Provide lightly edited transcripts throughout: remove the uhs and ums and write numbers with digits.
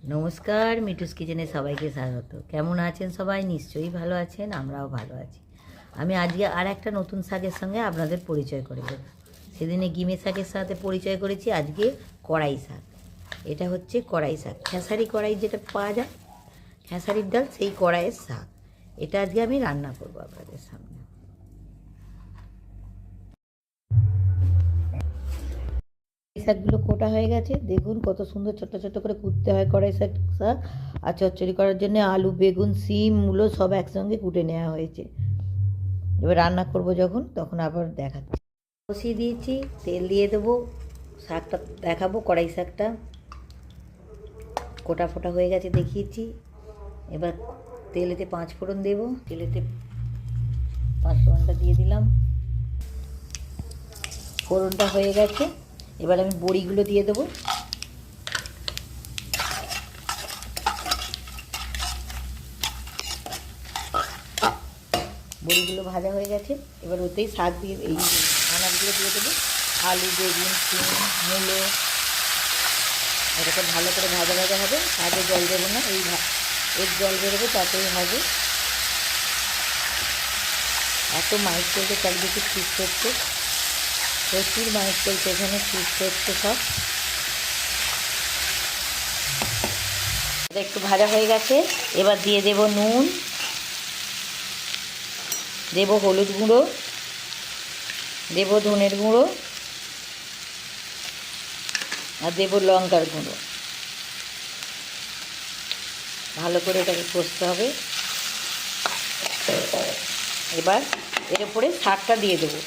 নমস্কার, মিঠুস কিচেনে সবাইকে স্বাগত। কেমন আছেন সবাই? নিশ্চয়ই ভালো আছেন, আমরাও ভালো আছি। আমি আজকে আর একটা নতুন শাকের সঙ্গে আপনাদের পরিচয় করে দেব। সেদিনে গিমে শাকের সাথে পরিচয় করেছি, আজকে কড়াই শাক। এটা হচ্ছে কড়াই শাক, খেসারি কড়াই যেটা পাওয়া যায়, খেসারির ডাল, সেই কড়াইয়ের শাক। এটা আজকে আমি রান্না করব আপনাদের সামনে। শাকগুলো কোটা হয়ে গেছে, দেখুন কত সুন্দর ছোট্ট ছোট্ট করে কুটতে হয় কড়াই শাক। আর চচ্চড়ি করার জন্য আলু, বেগুন, সিম, মূলো সব একসঙ্গে কুটে নেওয়া হয়েছে। এবার রান্না করব যখন, তখন আবার দেখাচ্ছি। বসিয়ে দিয়েছি, তেল দিয়ে দেবো। শাকটা দেখাবো, কড়াই শাকটা কোটা ফোটা হয়ে গেছে দেখিয়েছি। এবার তেলেতে 5 ফোড়ন দেবো। তেলেতে 5 ফোড়নটা দিয়ে দিলাম। ফোড়নটা হয়ে গেছে, এবার আমি বড়িগুলো দিয়ে দেবো। বড়িগুলো ভাজা হয়ে গেছে, এবার ওতেই শাক দিয়ে, এই আনাজগুলো দিয়ে দেবো। আলু, বেগুন, সিম, মূলো, এটাকে ভালো করে ভাজা ভাজা হবে। আগে জল দেবো না, এর জল বেরোবে তাতেই হবে। এত মাইক চলছে চারিদিকে, ফিস্ট হচ্ছে, প্রচুর মাইক চলছে এখানে, ফিস্ট হচ্ছে সব। এটা একটু ভাজা হয়ে গেছে, এবার দিয়ে দেব নুন, দেব হলুদ গুঁড়ো, দেব ধনের গুঁড়ো, আর দেব লঙ্কার গুঁড়ো। ভালো করে এটাকে কষতে হবে। এবার এর উপরে শাকটা দিয়ে দেবো।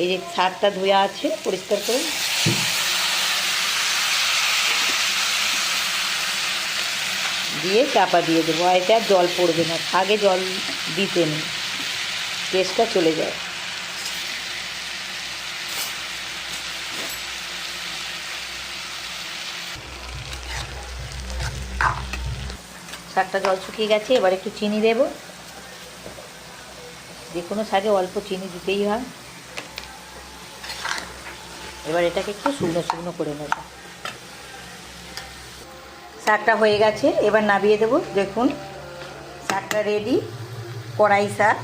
এই যে শাকটা ধুয়ে আছে পরিষ্কার করে, দিয়ে চাপা দিয়ে দেবো। আর এটা জল পড়বে না, শাকে জল দিতে নেই, টেস্টটা চলে যায়। শাকটা জল শুকিয়ে গেছে, এবার একটু চিনি দেব। যে কোনো শাকে অল্প চিনি দিতেই হয়। এবার এটাকে একটু শুকনো শুকনো করে নেব। শাকটা হয়ে গেছে, এবার নামিয়ে দেবো। দেখুন শাকটা রেডি, কড়াই শাক।